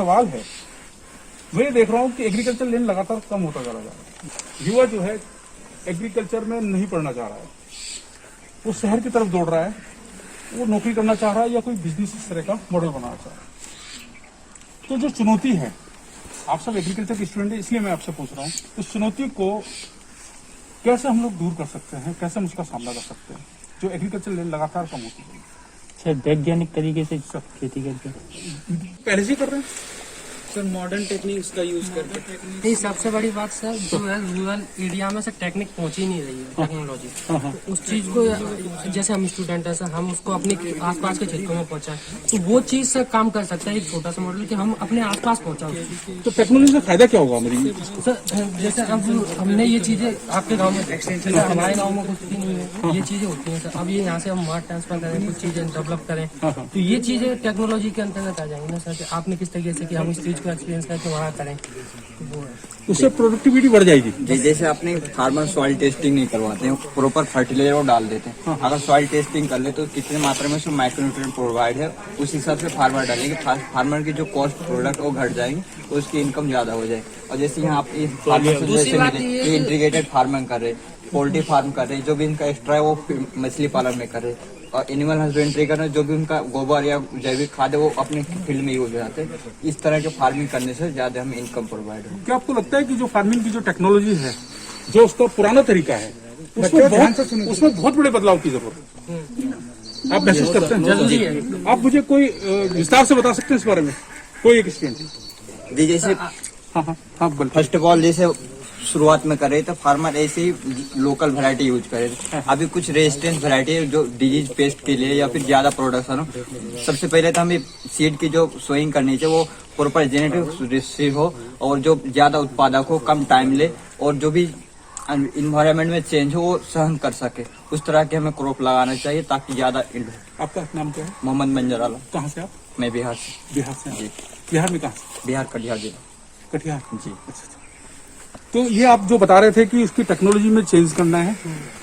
सवाल है, मैं ये देख रहा हूँ कि एग्रीकल्चर लैंड लगातार कम होता जा रहा है। युवा जो है एग्रीकल्चर में नहीं पढ़ना चाह रहा है, वो शहर की तरफ दौड़ रहा है, वो नौकरी करना चाह रहा है या कोई बिजनेस इस तरह का मॉडल बनाना चाह रहा है। तो जो चुनौती है, आप सब एग्रीकल्चर के स्टूडेंट है इसलिए मैं आपसे पूछ रहा हूँ, उस चुनौती को कैसे हम लोग दूर कर सकते हैं, कैसे हम उसका सामना कर सकते हैं जो एग्रीकल्चर लैंड लगातार कम होती है? सर वैज्ञानिक तरीके से खेती करके पहले से ही कर रहे हैं सर, मॉडर्न टेक्निक्स का यूज करके। नहीं, सबसे बड़ी बात सर जो है रूरल एरिया में से टेक्निक पहुंच ही नहीं रही है, टेक्नोलॉजी। तो उस चीज को जैसे हम स्टूडेंट है सर, हम उसको अपने आसपास के क्षेत्रों में पहुंचाएं, तो वो चीज से काम कर सकता है एक छोटा सा मॉडल कि हम अपने आसपास पहुंचाओ। तो टेक्नोलॉजी से फायदा क्या होगा मेरी? सर जैसे अब हमने ये चीजें आपके गाँव में एक्सटेंशन, हमारे गाँव में कुछ भी नहीं है, ये चीजें होती है सर। अब ये यहाँ से हम मार्ट ट्रांसफर करें, कुछ चीजें डेवलप करें, तो ये चीजें टेक्नोलॉजी के अंतर्गत आ जाएंगी ना सर। आपने किस तरीके से कि हम इस चीज को एक्सपीरियंस करके वहाँ करें, वो है उससे प्रोडक्टिविटी बढ़ जाएगी। जैसे अपने फार्मर सॉइल टेस्टिंग नहीं करवाते हैं, प्रॉपर फर्टिलाइजर वो डाल देते हैं। अगर सॉइल टेस्टिंग कर ले तो कितनी मात्रा में उसमें माइक्रोन्यूट्रिएंट प्रोवाइड है, उस हिसाब से फार्मर डालेंगे। फार्मर की जो कॉस्ट प्रोडक्ट वो घट जाएंगे, उसकी इनकम ज्यादा हो जाएगी। और जैसे यहाँ आप फार्मर से जैसे मिले इंटीग्रेटेड फार्मिंग कर रहे, पोल्ट्री फार्म कर रहे, जो भी इनका एक्स्ट्रा है वो मछली पालन में कर रहे, और एनिमल हस्बेंड्री करना, जो भी उनका गोबर या जैविक खाद है वो अपने फील्ड में यूज हो जाते हैं। इस तरह के फार्मिंग करने से ज्यादा हमें इनकम प्रोवाइड हो। क्या आपको लगता है कि जो फार्मिंग की जो टेक्नोलॉजी है, जो उसका पुराना तरीका है, उसमें बहुत बड़े बदलाव की जरूरत है? आप महसूस करते हैं? जल्दी है। आप मुझे कोई विस्तार से बता सकते हैं इस बारे में, कोई एक स्टूडेंट? जी जैसे हाँ बोल। फर्स्ट ऑफ ऑल जैसे शुरुआत में कर रहे तो फार्मर ऐसे ही लोकल वैरायटी यूज करे। अभी कुछ रेजिस्टेंस वैरायटी है जो डिजीज पेस्ट के लिए या फिर ज्यादा प्रोडक्शन हो। सबसे पहले तो हमें सीड की जो सोइंग करनी चाहिए वो प्रॉपर जेनेटिक रिसीव हो, और जो ज्यादा उत्पादक हो, कम टाइम ले, और जो भी इन्वायरमेंट में चेंज हो वो सहन कर सके। उस तरह के हमें क्रॉप लगाना चाहिए ताकि ज्यादा। आपका नाम क्या है? मोहम्मद मंजर आलम। कहाँ से आप? मैं बिहार से। बिहार से? जी। बिहार में कहाँ से? बिहार कटिहार जिला। कटिहार? जी। अच्छा। तो ये आप जो बता रहे थे कि उसकी टेक्नोलॉजी में चेंज करना है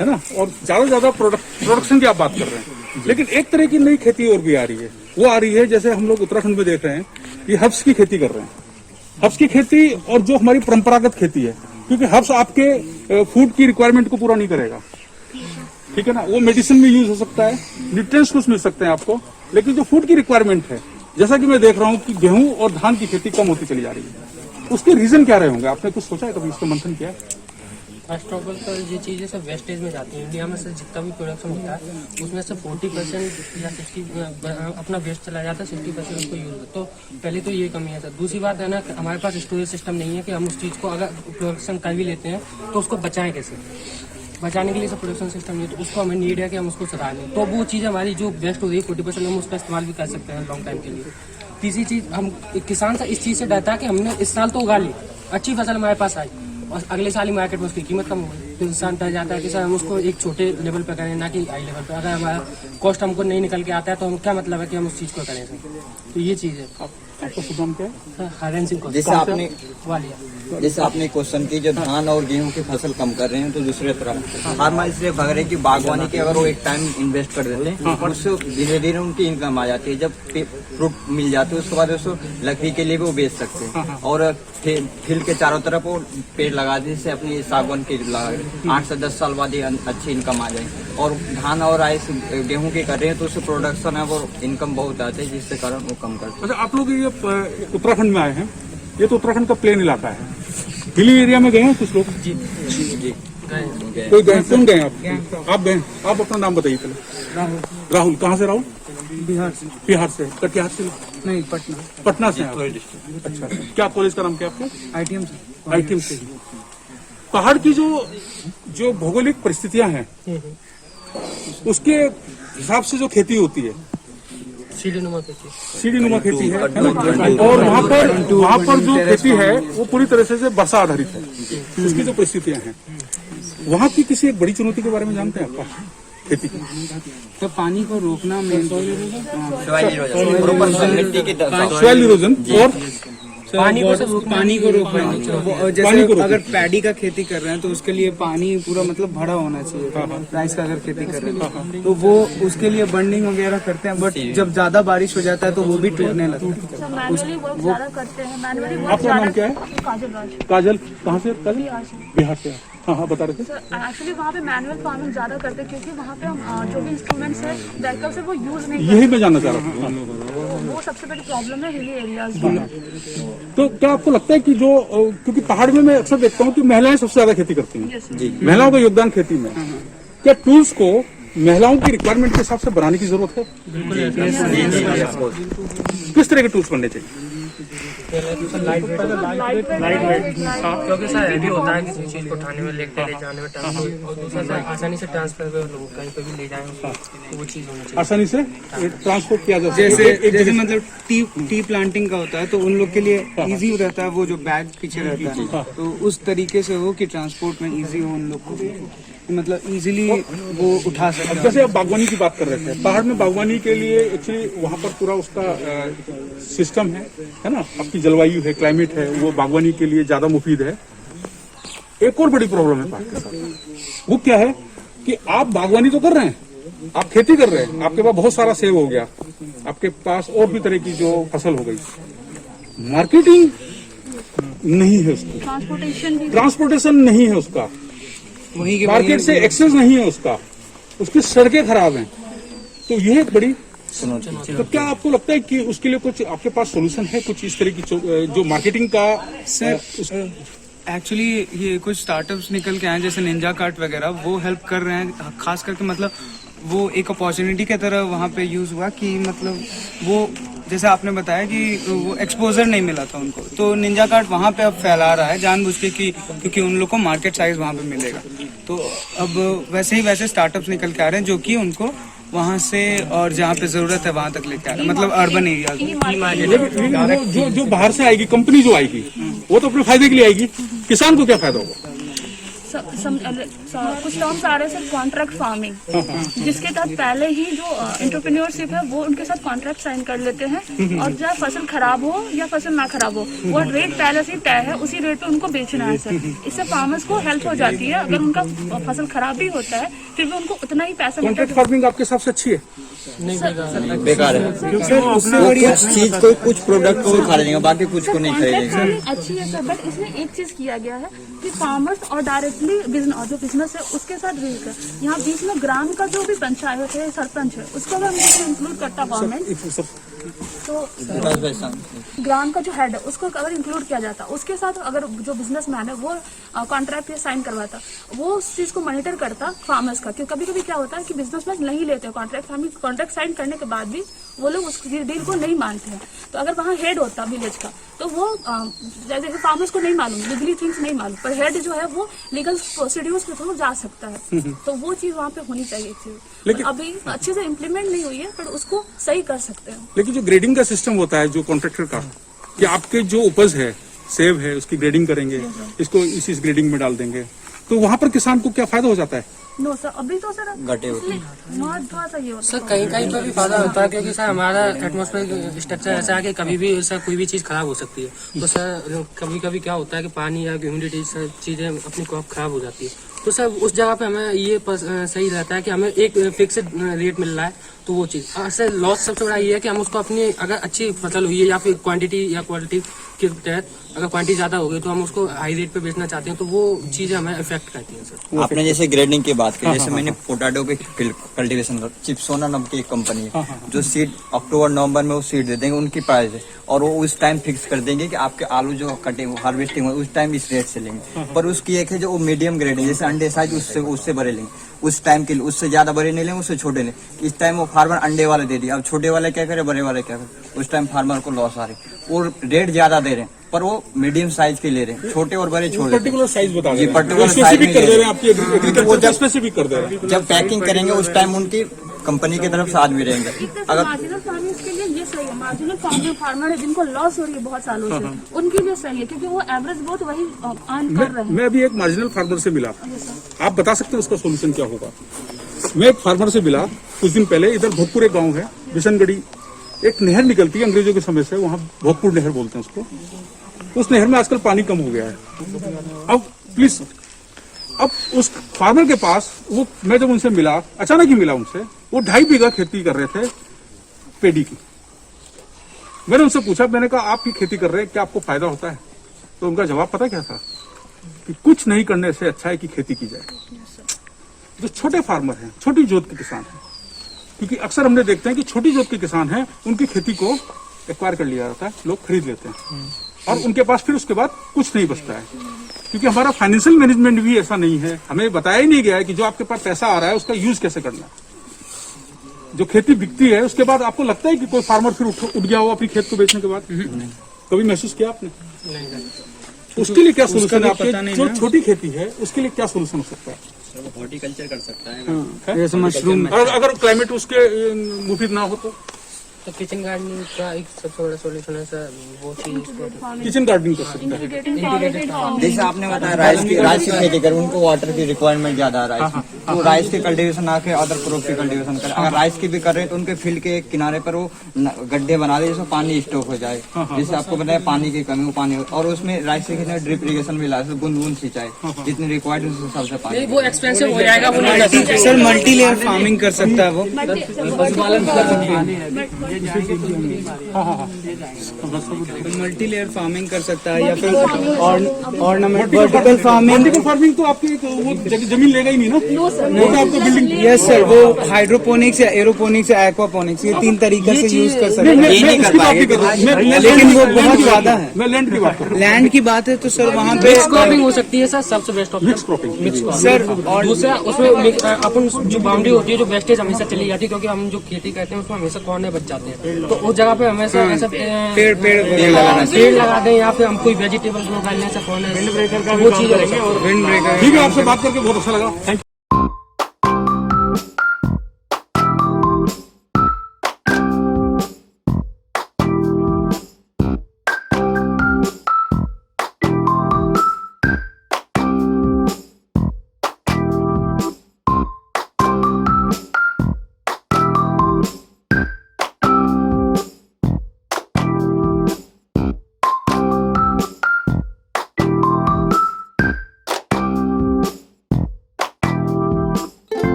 ना, और ज्यादा से ज्यादा प्रोडक्शन की आप बात कर रहे हैं, लेकिन एक तरह की नई खेती और भी आ रही है। वो आ रही है जैसे हम लोग उत्तराखंड में देख रहे हैं, ये हर्ब्स की खेती कर रहे हैं। हर्ब्स की खेती और जो हमारी परंपरागत खेती है, क्योंकि हर्ब्स आपके फूड की रिक्वायरमेंट को पूरा नहीं करेगा, ठीक है ना, वो मेडिसिन में यूज हो सकता है, न्यूट्रिएंट्स कुछ मिल सकते हैं आपको, लेकिन जो फूड की रिक्वायरमेंट है, जैसा कि मैं देख रहा हूँ कि गेहूं और धान की खेती कम होती चली जा रही है, उसके रीजन क्या रहे होंगे? आपने कुछ सोचा है, कभी इसको मंथन किया है? फर्स्ट ऑफ ऑल तो ये चीज़ें सब वेस्टेज में जाती हैं। इंडिया में से जितना भी प्रोडक्शन होता है उसमें से 40% या 60 अपना वेस्ट चला जाता है, 60% उसको यूज होता है। तो पहले तो ये कमी है सर। दूसरी बात है ना, हमारे पास स्टोरेज सिस्टम नहीं है कि हम उस चीज़ को अगर प्रोडक्शन कर भी लेते हैं तो उसको बचाएं कैसे। बचाने के लिए सब प्रोडक्शन सिस्टम नहीं है, तो उसको हमें नीड है कि हम उसको सुधार लें। तो वो चीज़ हमारी जो वेस्ट हो रही है 40% हम उसका इस्तेमाल भी कर सकते हैं लॉन्ग टाइम के लिए। तीसरी चीज़, हम किसान से इस चीज़ से डरता है कि हमने इस साल तो उगा ली, अच्छी फसल हमारे पास आई, और अगले साल ही मार्केट में उसकी कीमत कम हो गई, तो इंसान डर जाता है कि सर हम उसको एक छोटे लेवल पे करें, ना कि हाई लेवल पे। अगर हमारा कॉस्ट हमको नहीं निकल के आता है तो हम क्या मतलब है कि हम उस चीज़ को करें सर। तो ये चीज़ है। आपका शुभ नाम क्या है? हरेंद्र सिंह जैसे आपने क्वेश्चन की, जो धान और गेहूं की फसल कम कर रहे हैं तो दूसरे तरफ फार्मर इसलिए भग रहे कि बागवानी की अगर वो एक टाइम इन्वेस्ट कर देते हैं, उससे धीरे धीरे उनकी इनकम आ जाती है। जब फ्रूट मिल जाते हैं उसके बाद उसको लकड़ी के लिए भी वो बेच सकते हैं, और फील्ड के चारों तरफ वो पेड़ लगा दें, जिससे अपनी सागवान की 8 से 10 साल बाद ये अच्छी इनकम आ जाए। और धान और राइस गेहूं की कर रहे हैं तो उससे प्रोडक्शन है वो इनकम बहुत आती है, जिससे कारण वो कम करते हैं। अच्छा, आप लोग ये उत्तराखंड में आए हैं, ये तो उत्तराखंड का प्लेन इलाका है, हिली एरिया में गए हैं कुछ लोग? जी कोई गए? कौन गए आप गए? आप अपना नाम बताइए पहले। राहुल। कहाँ से राहुल? बिहार से। बिहार से? कटिहार से नहीं, पटना। पटना से आप? अच्छा, क्या कॉलेज का नाम क्या आपका? ITM से। ITM से। पहाड़ की जो भौगोलिक परिस्थितियां हैं उसके हिसाब से जो खेती होती है, सीढ़ीनुमा खेती है ना, और वहाँ पर जो खेती है वो पूरी तरह से वर्षा आधारित है। उसकी जो परिस्थितियां हैं, वहाँ की किसी एक बड़ी चुनौती के बारे में जानते हैं आपका खेती की? तो पानी को रोकना, मेन सॉइल इरोजन और पानी को सब रोकना पानी को भी- रोकना हाँ, चाहिए। वो पानी जैसे को रोकना। अगर पैडी का खेती कर रहे हैं तो उसके लिए पानी पूरा मतलब भरा होना चाहिए। राइस का अगर खेती कर रहे हैं तो वो उसके लिए बंडिंग वगैरह करते हैं, बट जब ज्यादा बारिश हो जाता है तो वो भी टूटने लगता है। सब मैनुअली वर्क ज्यादा करते हैं, मैनुअली वर्क आपका नाम क्या है? काजल राज। काजल कहाँ से? काजल बिहार से। बिहार से। हाँ हाँ, बता रहे थे। सर एक्चुअली वहाँ पे मैनुअल फार्मिंग ज्यादा करते हैं क्योंकि वहाँ पे हम जो भी इंस्ट्रूमेंट्स है व्हीकल से वो यूज नहीं यही मैं जानना चाह रहा था। करते, वो सबसे बड़ी प्रॉब्लम है हिली एरियाज में। तो क्या आपको लगता है कि जो क्योंकि पहाड़ में मैं अक्सर देखता हूँ कि महिलाएं सबसे ज्यादा खेती करती हैं, जी महिलाओं का योगदान खेती में, क्या टूल्स को महिलाओं की रिक्वायरमेंट के हिसाब से बनाने की जरूरत है? किस तरह के टूल्स बनने चाहिए? क्योंकि सर हैवी होता है किसी चीज को उठाने में, लेके ले जाने में टाइम, और दूसरा सर आसानी से ट्रांसफर कहीं पे भी ले जाए तो वो चीज होनी चाहिए। आसानी से ट्रांसपोर्ट किया जा सके। जैसे एक जैसे जगह- मतलब टी प्लांटिंग का होता है तो उन लोग के लिए इजी रहता है, वो जो बैग पीछे रहता है तो उस तरीके से हो कि ट्रांसपोर्ट में इजी हो उन लोग को, मतलब इजीली वो उठा सकते हैं। जैसे आप बागवानी की बात कर रहे थे, पहाड़ में बागवानी के लिए एक्चुअली वहाँ पर पूरा उसका सिस्टम है ना, आपकी जलवायु है, क्लाइमेट है, वो बागवानी के लिए ज्यादा मुफीद है। एक और बड़ी प्रॉब्लम है पहाड़ के साथ, वो क्या है कि आप बागवानी तो कर रहे हैं, आप खेती कर रहे हैं, आपके पास बहुत सारा सेब हो गया, आपके पास और भी तरह की जो फसल हो गई, मार्केटिंग नहीं है उसकी, ट्रांसपोर्टेशन भी ट्रांसपोर्टेशन नहीं है उसका, वहीं के मार्केट से एक्सेस नहीं है उसका, उसकी सड़कें खराब हैं। तो ये एक बड़ी तो क्या आपको लगता है कि उसके लिए कुछ आपके पास सॉल्यूशन है, कुछ इस तरह की जो मार्केटिंग का सर एक्चुअली ये कुछ स्टार्टअप्स निकल के आए हैं, जैसे निंजा कार्ट वगैरह, वो हेल्प कर रहे हैं। खास करके मतलब वो एक अपॉर्चुनिटी की तरह वहाँ पे यूज हुआ कि मतलब वो जैसे आपने बताया कि वो एक्सपोजर नहीं मिला था उनको, तो निंजा कार्ट वहाँ पे अब फैला रहा है जानबूझ के कि क्योंकि उन लोग को मार्केट साइज वहाँ पे मिलेगा। तो अब वैसे ही वैसे स्टार्टअप्स निकल के आ रहे हैं जो कि उनको वहाँ से और जहाँ पे जरूरत है वहाँ तक लेके आ रहे हैं, मतलब अर्बन एरिया। जो बाहर से आएगी कंपनी जो आएगी वो तो अपने फायदे के लिए आएगी, किसान को क्या फायदा होगा? कुछ टर्म्स आ रहे हैं सर, कॉन्ट्रैक्ट फार्मिंग, जिसके तहत पहले ही जो एंटरप्रेन्योरशिप है वो उनके साथ कॉन्ट्रैक्ट साइन कर लेते हैं और चाहे फसल खराब हो या फसल ना खराब हो वो रेट पहले से ही तय है, उसी रेट पे उनको बेचना है सर। इससे फार्मर्स को हेल्प हो जाती है, अगर उनका फसल खराब भी होता है फिर भी उनको उतना ही पैसा मिलता कॉन्ट्रैक्ट है। फार्मिंग आपके हिसाब से अच्छी है? बेकार है। कुछ चीज को कुछ प्रोडक्ट को खरीदेंगे, बाकी कुछ को नहीं कॉन्ट्रैक्ट खरीदेंगे। फार्मिंग अच्छी है सर, बट इसमें एक चीज किया गया है कि फार्मर्स और डायरेक्टली जो बिजनेस है उसके साथ डील कर, यहाँ बीच में ग्राम का जो भी पंचायत है, सरपंच है, उसको अगर इंक्लूड करता गवर्नमेंट तो बस वैसा ग्राम का जो हेड है उसको अगर इंक्लूड किया जाता, उसके साथ अगर जो बिजनेसमैन है वो कॉन्ट्रैक्ट पे साइन करवाता, वो उस चीज को मॉनिटर करता फार्मर्स का। क्योंकि कभी कभी क्या होता है कि बिजनेसमैन नहीं लेते कॉन्ट्रैक्ट फार्मिंग, कॉन्ट्रैक्ट साइन करने के बाद भी वो लोग उस डील को नहीं मानते हैं। तो अगर वहाँ हेड होता विलेज का तो वो जैसे फार्मर्स को नहीं मालूम, लीगली थिंग्स नहीं मालूम, पर हेड जो है वो लीगल प्रोसीड्यूर्स के थ्रू जा सकता है। तो वो चीज वहाँ पे होनी चाहिए थी, लेकिन अभी अच्छे से इम्प्लीमेंट नहीं हुई है, पर उसको सही कर सकते हैं। लेकिन जो ग्रेडिंग का सिस्टम होता है जो कॉन्ट्रैक्टर का, कि आपके जो उपज है, सेब है, उसकी ग्रेडिंग करेंगे, इसको इस ग्रेडिंग में डाल देंगे, तो वहाँ पर किसान को क्या फायदा हो जाता है? नो सर, अभी तो सर घटे होते हैं। थोड़ा सा ये होता सर कहीं कहीं पर भी फायदा होता है, क्योंकि सर हमारा एटमॉस्फेयर स्ट्रक्चर ऐसा है कि कभी भी सर कोई भी चीज़ खराब हो सकती है। तो सर कभी कभी क्या होता है कि पानी या ह्यूमिडिटी सर चीज़ें अपनी क्रॉप खराब हो जाती है। तो सर उस जगह पे हमें ये सही रहता है कि हमें एक फिक्स्ड रेट मिल रहा है, तो वो चीज़ सर लॉस सबसे बड़ा ये है कि हम उसको अपनी अगर अच्छी फसल हुई है या फिर क्वांटिटी या क्वालिटी के तहत अगर क्वांटिटी ज़्यादा हो गई तो हम उसको हाई रेट पे बेचना चाहते हैं, तो वो चीज़ें हमें इफेक्ट करती हैं सर। आपने जैसे ग्रेडिंग की बात की, जैसे मैंने पोटैटो की कल्टीवेशन कर, चिप्सोना नाम की एक कंपनी है जो सीड अक्टूबर नवंबर में वो सीड दे देंगे, उनकी प्राइस है और वो उस टाइम फिक्स कर देंगे कि आपके आलू जो कटे हार्वेस्टिंग हो उस टाइम इस रेट से लेंगे। पर उसकी एक है जो मीडियम ग्रेड है, जैसे अंडे साइज उससे बड़े लेंगे, उस टाइम के लिए उससे ज्यादा बड़े नहीं लेंगे, उससे छोटे लेंगे। इस टाइम वो फार्मर अंडे वाले दे दिए, अब छोटे वाले क्या करे, बड़े वाले क्या करे, उस टाइम फार्मर को लॉस आ रही। और रेट ज्यादा दे रहे हैं पर वो मीडियम साइज के ले रहे हैं, छोटे और बड़े छोड़ पर्टिकुलर साइज बता जी, रहे हैं, पर्टिकुलर साइज स्पेसिफिक कर दे रहे हैं, आपकी वो एग्रीकल्चर जब स्पेसिफिक कर दे रहे हैं। जब पैकिंग करेंगे उस टाइम उनकी कंपनी की तरफ साथ भी रहेंगे। अगर मार्जिनल फार्मिंग के लिए ये सही है, मार्जिनल फार्मर है जिनको लॉस हो रही है बहुत सालों से, उनके लिए सही है क्योंकि वो एवरेज बहुत वही अर्न कर रहे हैं। मैं अभी एक मार्जिनल फार्मर से मिला, आप बता सकते हैं उसका सोल्यूशन क्या होगा? मैं एक फार्मर से मिला कुछ दिन पहले, इधर भोजपुर एक गाँव है बिशनगढ़ी, एक नहर निकलती है अंग्रेजों के समय से, वहाँ भोजपुर नहर बोलते हैं उसको। उस नहर में आजकल पानी कम हो गया है। अब प्लीज, अब उस फार्मर के पास वो, मैं जब उनसे मिला, अचानक ही मिला उनसे, वो 2.5 बीघा खेती कर रहे थे पेडी की। मैंने उनसे पूछा, मैंने कहा आप ये खेती कर रहे हैं, क्या आपको फायदा होता है? तो उनका जवाब पता क्या था कि कुछ नहीं करने से अच्छा है कि खेती की जाए। जो छोटे फार्मर हैं, छोटी जोत के किसान हैं, क्योंकि अक्सर हमने देखते हैं कि छोटी जोत के किसान हैं, उनकी खेती को एक्वायर कर लिया जाता है, लोग खरीद लेते हैं और उनके पास फिर उसके बाद कुछ नहीं बचता है, क्योंकि हमारा फाइनेंशियल मैनेजमेंट भी ऐसा नहीं है। हमें बताया ही नहीं गया है कि जो आपके पास पैसा आ रहा है उसका यूज कैसे करना है। जो खेती बिकती है उसके बाद आपको लगता है कि कोई फार्मर फिर उठ गया हो अपनी खेत को बेचने के बाद? कभी महसूस किया आपने? उसके लिए क्या सोल्यूशन है आपके? जो छोटी खेती है उसके लिए क्या सोल्यूशन हो सकता है? हॉर्टिकल्चर कर सकता है, जैसे मशरूम। अगर क्लाइमेट उसके मुफीद ना हो तो किचन गार्डनिंग का एक सबसे बड़ा सॉल्यूशन है सर, वो चीज किचन गार्डनिंग कर सकता है। जैसे आपने बताया राइस की खेती करें, उनको वाटर की रिक्वायरमेंट ज्यादा है राइस की, तो राइस की कल्टीवेशन आके अदर क्रॉप की कल्टीवेशन करें। अगर राइस की भी कर रहे हैं तो उनके फील्ड के किनारे पर वो गड्ढे बना दे जिसमें पानी स्टॉक हो जाए। जैसे आपको बताया पानी की कमी, वो पानी, और उसमें राइस के खेत में ड्रिप इरिगेशन भी ला, बूंद बूंद सिंचाई, जितनी रिक्वायर्ड उस हिसाब से पानी। वो एक्सपेंसिव हो जाएगा, वो नहीं कर सकते सर मल्टी लेयर फार्मिंग कर सकता है वो। मल्टी लेयर फार्मिंग कर सकता है, या फिर ornament vertical farming. Vertical farming तो आपकी वो जमीन लेगा ही नहीं ना, वो तो आपको बिल्डिंग। यस सर, वो हाइड्रोपोनिक्स या एरोपोनिक्स या एक्वापोनिक्स, ये 3 तरीके से यूज कर सकते हैं। लेकिन वो बहुत ज्यादा है। मैं लैंड की बात कर रहा हूँ। लैंड की बात है तो सर वहाँ पे मिक्स क्रॉपिंग हो सकती है सर, सबसे best option. Mix cropping sir, और दूसरा उसमें अपन जो बाउंड्री होती है, जो वेस्टेज हमेशा चली जाती है, क्योंकि हम जो खेती करते हैं उसमें हमेशा कॉर्नर बच जाते हैं, तो उस जगह पे हमेशा ऐसा पेड़ लगा दें, या फिर हम कोई वेजिटेबल ग्रो कर लें, कॉर्नर वो चीज। Wind breaker. ठीक है, आपसे बात करके बहुत अच्छा लगा। Thank you.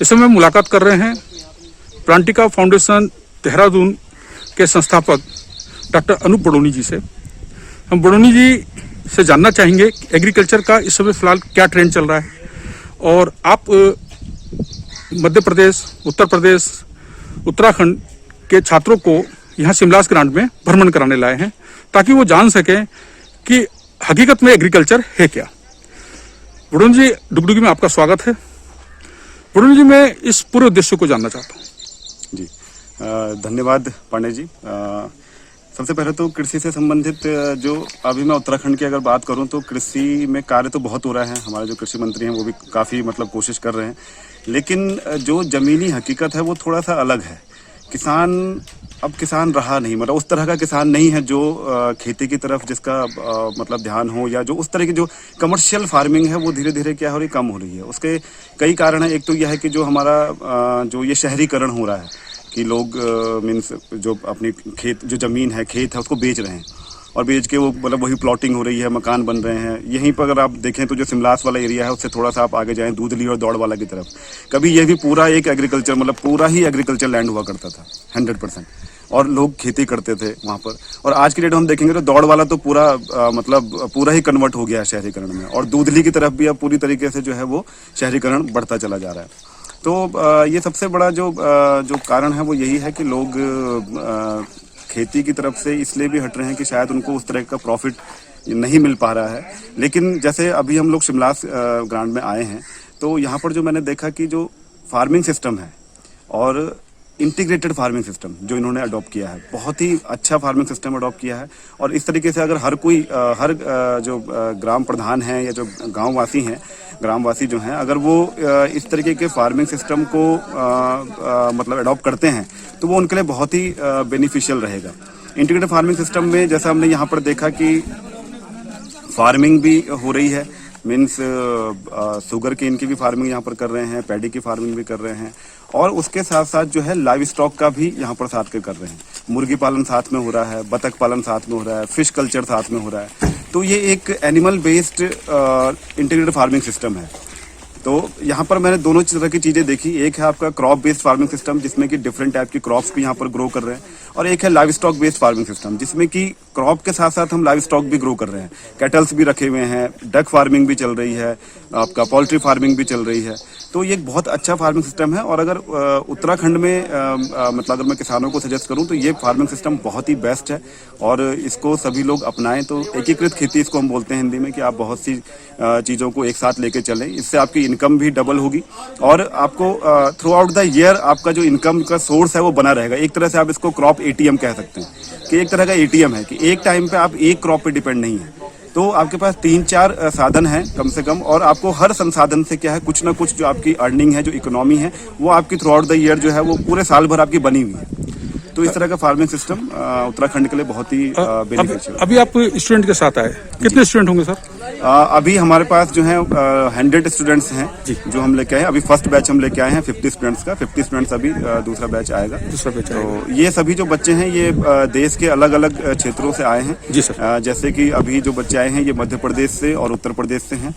इस समय मुलाकात कर रहे हैं प्लांटिका फाउंडेशन देहरादून के संस्थापक डॉक्टर अनूप बडोनी जी से। हम बडोनी जी से जानना चाहेंगे एग्रीकल्चर का इस समय फिलहाल क्या ट्रेंड चल रहा है, और आप मध्य प्रदेश, उत्तर प्रदेश, उत्तराखंड के छात्रों को यहाँ सिमलास ग्रांट में भ्रमण कराने लाए हैं, ताकि वो जान सकें कि हकीकत में एग्रीकल्चर है क्या। बडोनी जी, डुगडुगी में आपका स्वागत है। बडोनी जी, मैं इस पूरे उद्देश्य को जानना चाहता हूँ। जी, धन्यवाद पांडे जी। सबसे पहले तो कृषि से संबंधित जो अभी मैं उत्तराखंड की अगर बात करूं तो कृषि में कार्य तो बहुत हो रहा है। हमारे जो कृषि मंत्री हैं वो भी काफ़ी कोशिश कर रहे हैं, लेकिन जो ज़मीनी हकीकत है वो थोड़ा सा अलग है। किसान रहा नहीं, उस तरह का किसान नहीं है जो खेती की तरफ जिसका ध्यान हो, या जो उस तरह की जो कमर्शियल फार्मिंग है वो धीरे धीरे क्या हो रही, कम हो रही है। उसके कई कारण हैं। एक तो यह है कि जो हमारा जो ये शहरीकरण हो रहा है कि लोग मीन्स जो अपनी खेत, जो ज़मीन है, खेत है, उसको बेच रहे हैं, और बेच के वो मतलब वही प्लॉटिंग हो रही है, मकान बन रहे हैं। यहीं पर अगर आप देखें तो जो सिमलास वाला एरिया है उससे थोड़ा सा आप आगे जाएं दूधली और दौड़ वाला की तरफ, कभी ये भी पूरा एक एग्रीकल्चर मतलब पूरा ही एग्रीकल्चर लैंड हुआ करता था 100%, और लोग खेती करते थे वहाँ पर। और आज की डेट हम देखेंगे तो दौड़ वाला तो पूरा मतलब पूरा ही कन्वर्ट हो गया है शहरीकरण में, और दूधली की तरफ भी अब पूरी तरीके से जो है वो शहरीकरण बढ़ता चला जा रहा है। तो ये सबसे बड़ा जो कारण है वो यही है कि लोग खेती की तरफ से इसलिए भी हट रहे हैं कि शायद उनको उस तरह का प्रॉफिट नहीं मिल पा रहा है। लेकिन जैसे अभी हम लोग शिमलास ग्रांड में आए हैं तो यहाँ पर जो मैंने देखा कि जो फार्मिंग सिस्टम है और इंटीग्रेटेड फार्मिंग सिस्टम जो इन्होंने अडॉप्ट किया है, बहुत ही अच्छा फार्मिंग सिस्टम अडॉप्ट किया है। और इस तरीके से अगर हर कोई जो ग्राम प्रधान हैं या जो गांववासी हैं, ग्रामवासी जो हैं, अगर वो इस तरीके के फार्मिंग सिस्टम को मतलब अडॉप्ट करते हैं तो वो उनके लिए बहुत ही बेनिफिशियल रहेगा। इंटीग्रेटेड फार्मिंग सिस्टम में जैसा हमने यहाँ पर देखा कि फार्मिंग भी हो रही है, मीन्स शुगर केन की भी फार्मिंग यहाँ पर कर रहे हैं, पैडी की फार्मिंग भी कर रहे हैं, और उसके साथ साथ जो है लाइव स्टॉक का भी यहाँ पर साथ के कर रहे हैं। मुर्गी पालन साथ में हो रहा है, बतख पालन साथ में हो रहा है, फिश कल्चर साथ में हो रहा है। तो ये एक animal based integrated farming system है। तो यहाँ पर मैंने दोनों तरह की चीजें देखी। एक है आपका क्रॉप बेस्ड फार्मिंग सिस्टम जिसमें कि डिफरेंट टाइप की क्रॉप्स भी यहाँ पर ग्रो कर रहे हैं, और एक है live stock based farming system जिसमें कि क्रॉप के साथ साथ हम लाइव स्टॉक भी ग्रो कर रहे हैं। कैटल्स भी रखे हुए हैं, डक फार्मिंग भी चल रही है, आपका पोल्ट्री फार्मिंग भी चल रही है। तो ये एक बहुत अच्छा फार्मिंग सिस्टम है। और अगर उत्तराखंड में मतलब अगर मैं किसानों को सजेस्ट करूं तो ये फार्मिंग सिस्टम बहुत ही बेस्ट है और इसको सभी लोग अपनाएं। तो एकीकृत खेती इसको हम बोलते हैं हिंदी में, कि आप बहुत सी चीज़ों को एक साथ लेके चलें। इससे आपकी इनकम भी डबल होगी और आपको थ्रू आउट द ईयर आपका जो इनकम का सोर्स है वो बना रहेगा। एक तरह से आप इसको क्रॉप एटीएम कह सकते हैं कि एक तरह का एटीएम है कि एक टाइम पे आप एक क्रॉप पे डिपेंड नहीं है। तो आपके पास 3-4 साधन हैं कम से कम, और आपको हर संसाधन से क्या है कुछ ना कुछ जो आपकी अर्निंग है, जो इकोनॉमी है, वो आपकी थ्रू आउट द ईयर जो है वो पूरे साल भर आपकी बनी हुई है। तो इस तरह का फार्मिंग सिस्टम उत्तराखंड के लिए बहुत ही बेनिफिशियल। अभी आप स्टूडेंट के साथ आए, कितने स्टूडेंट होंगे सर? अभी हमारे पास जो है 100 स्टूडेंट्स हैं जो हम लेके आए हैं। अभी फर्स्ट बैच हम लेके आए हैं 50 स्टूडेंट्स का। 50 स्टूडेंट्स अभी दूसरा बैच आएगा। तो ये सभी जो बच्चे हैं ये देश के अलग अलग क्षेत्रों से आए हैं। जी सर। जैसे कि अभी जो बच्चे आए हैं ये मध्य प्रदेश से और उत्तर प्रदेश से हैं।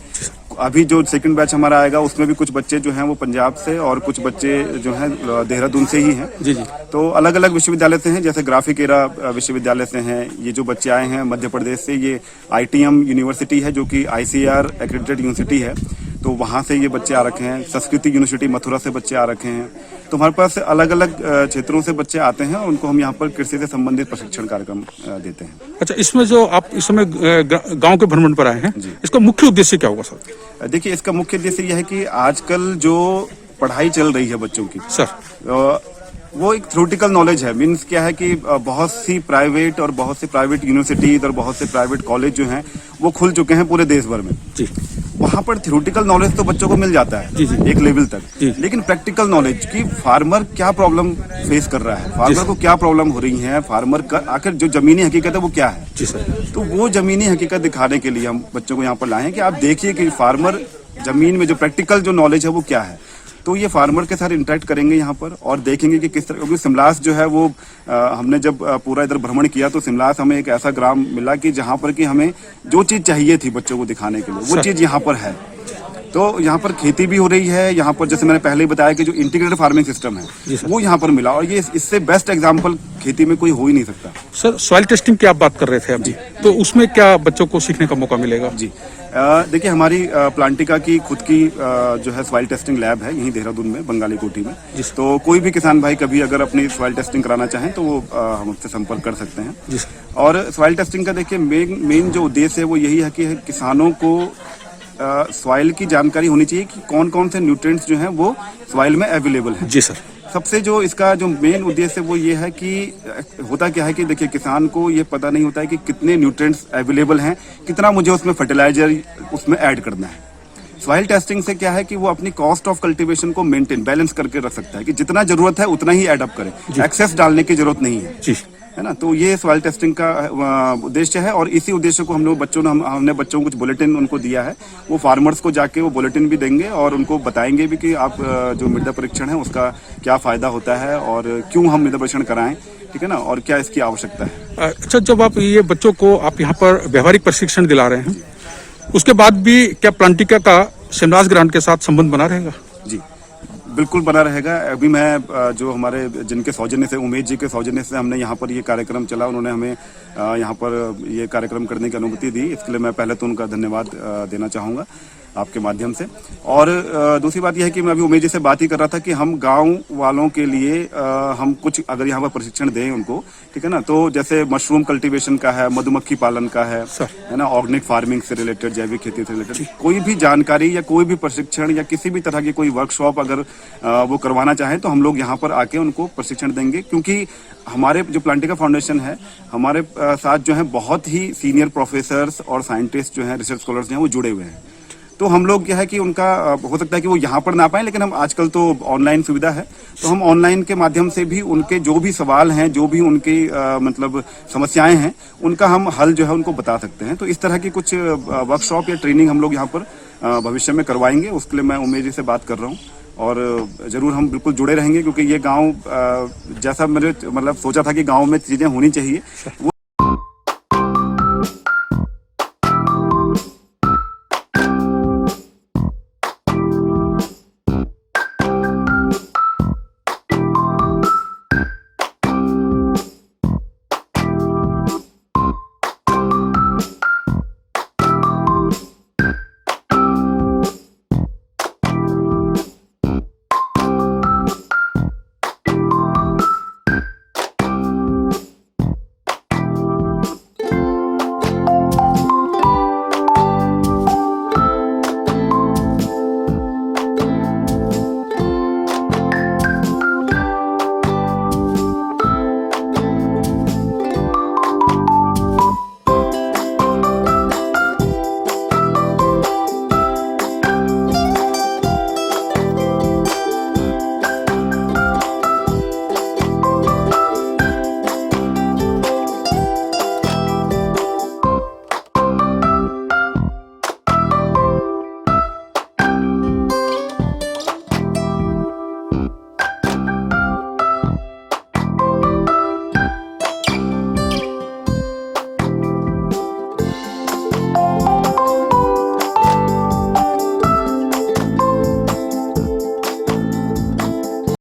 अभी जो सेकंड बैच हमारा आएगा उसमें भी कुछ बच्चे जो हैं वो पंजाब से और कुछ बच्चे जो हैं देहरादून से ही हैं। जी जी। तो अलग अलग विश्वविद्यालय से हैं, जैसे ग्राफिकेरा विश्वविद्यालय से हैं। ये जो बच्चे आए हैं मध्य प्रदेश से, ये ITM यूनिवर्सिटी है जो कि ICAR एक्रेडिटेड यूनिवर्सिटी है, तो वहाँ से ये बच्चे आ रखे हैं। संस्कृति यूनिवर्सिटी मथुरा से बच्चे आ रखे हैं। तो हमारे पास अलग अलग क्षेत्रों से बच्चे आते हैं और उनको हम यहाँ पर कृषि से संबंधित प्रशिक्षण कार्यक्रम देते हैं। अच्छा, इसमें जो आप इस समय गांव के भ्रमण पर आए हैं, इसका मुख्य उद्देश्य क्या होगा सर? देखिए, इसका मुख्य उद्देश्य यह है कि आजकल जो पढ़ाई चल रही है बच्चों की सर, वो एक थ्योरेटिकल नॉलेज है। मीन्स क्या है कि बहुत सी प्राइवेट यूनिवर्सिटीज और बहुत से प्राइवेट कॉलेज जो हैं वो खुल चुके हैं पूरे देश भर में। जी। वहाँ पर थ्योरेटिकल नॉलेज तो बच्चों को मिल जाता है एक लेवल तक, लेकिन प्रैक्टिकल नॉलेज की फार्मर क्या प्रॉब्लम फेस कर रहा है, फार्मर को क्या प्रॉब्लम हो रही है, फार्मर का आखिर जो जमीनी हकीकत है वो क्या है। जी सर। तो वो जमीनी हकीकत दिखाने के लिए हम बच्चों को यहाँ पर लाए हैं कि आप देखिए कि फार्मर जमीन में जो प्रैक्टिकल जो नॉलेज है वो क्या है। तो ये फार्मर के साथ इंटरेक्ट करेंगे यहाँ पर और देखेंगे कि किस तरह, क्योंकि सिमलास जो है वो हमने जब पूरा इधर भ्रमण किया तो सिमलास हमें एक ऐसा ग्राम मिला कि जहाँ पर कि हमें जो चीज चाहिए थी बच्चों को दिखाने के लिए वो चीज यहाँ पर है। तो यहाँ पर खेती भी हो रही है। यहाँ पर जैसे मैंने पहले ही बताया कि जो इंटीग्रेटेड फार्मिंग सिस्टम है वो यहाँ पर मिला, और ये इससे बेस्ट एग्जाम्पल खेती में कोई हो ही नहीं सकता। सर, सॉइल टेस्टिंग की आप बात कर रहे थे अभी, तो उसमें क्या बच्चों को सीखने का मौका मिलेगा? जी, देखिए, हमारी प्लांटिका की खुद की जो है सॉइल टेस्टिंग लैब है यहीं देहरादून में, बंगाली कोठी में। तो कोई भी किसान भाई कभी अगर अपनी सॉइल टेस्टिंग कराना चाहें तो वो हमसे संपर्क कर सकते हैं। जी। और सॉइल टेस्टिंग का देखिए मेन जो उद्देश्य है वो यही है कि किसानों को सॉइल की जानकारी होनी चाहिए कि कौन कौन से न्यूट्रिएंट्स जो हैं वो सॉइल में अवेलेबल हैं। जी सर। सबसे जो इसका जो मेन उद्देश्य है वो ये है कि होता क्या है कि देखिए, किसान को ये पता नहीं होता है कि कितने न्यूट्रिएंट्स अवेलेबल हैं, कितना मुझे उसमें फर्टिलाइजर उसमें ऐड करना है। सॉइल टेस्टिंग से क्या है कि वो अपनी कॉस्ट ऑफ कल्टीवेशन को मेंटेन बैलेंस करके रख सकता है कि जितना जरूरत है उतना ही ऐड अप करे, एक्सेस डालने की जरूरत नहीं है। जी। है ना। तो ये सॉइल टेस्टिंग का उद्देश्य है, और इसी उद्देश्य को हमने बच्चों को कुछ बुलेटिन उनको दिया है। वो फार्मर्स को जाके वो बुलेटिन भी देंगे और उनको बताएंगे भी कि आप जो मृदा परीक्षण है उसका क्या फायदा होता है और क्यों हम मृदा परीक्षण कराएं, ठीक है ना, और क्या इसकी आवश्यकता है। अच्छा, जब आप ये बच्चों को आप यहाँ पर व्यवहारिक प्रशिक्षण दिला रहे हैं, उसके बाद भी क्या प्लांटिका का शिवराज ग्रांट के साथ संबंध बना रहेगा? जी बिल्कुल बना रहेगा। अभी मैं जो हमारे जिनके सौजन्य से, उमेश जी के सौजन्य से हमने यहाँ पर ये कार्यक्रम चला, उन्होंने हमें यहाँ पर ये कार्यक्रम करने की अनुमति दी, इसके लिए मैं पहले तो उनका धन्यवाद देना चाहूँगा आपके माध्यम से। और दूसरी बात यह है कि मैं अभी उमेश जी से बात ही कर रहा था कि हम गांव वालों के लिए हम कुछ अगर यहाँ पर प्रशिक्षण दें उनको, ठीक है ना, तो जैसे मशरूम कल्टीवेशन का है, मधुमक्खी पालन का है ना, ऑर्गेनिक फार्मिंग से रिलेटेड, जैविक खेती से रिलेटेड कोई भी जानकारी या कोई भी प्रशिक्षण या किसी भी तरह की कोई वर्कशॉप अगर वो करवाना चाहें तो हम लोग यहाँ पर आके उनको प्रशिक्षण देंगे। क्योंकि हमारे जो प्लांटिका फाउंडेशन है, हमारे साथ जो है बहुत ही सीनियर प्रोफेसर्स और साइंटिस्ट जो हैं, रिसर्च स्कॉलर्स हैं, वो जुड़े हुए हैं। तो हम लोग क्या है कि उनका हो सकता है कि वो यहाँ पर ना पाए, लेकिन हम आजकल तो ऑनलाइन सुविधा है, तो हम ऑनलाइन के माध्यम से भी उनके जो भी सवाल हैं, जो भी उनकी मतलब समस्याएं हैं, उनका हम हल जो है उनको बता सकते हैं। तो इस तरह की कुछ वर्कशॉप या ट्रेनिंग हम लोग यहाँ पर भविष्य में करवाएंगे। उसके लिए मैं उमेश जी से बात कर रहा हूँ और जरूर हम बिल्कुल जुड़े रहेंगे, क्योंकि ये गाँव जैसा मैंने मतलब सोचा था कि गाँव में चीजें होनी चाहिए, वो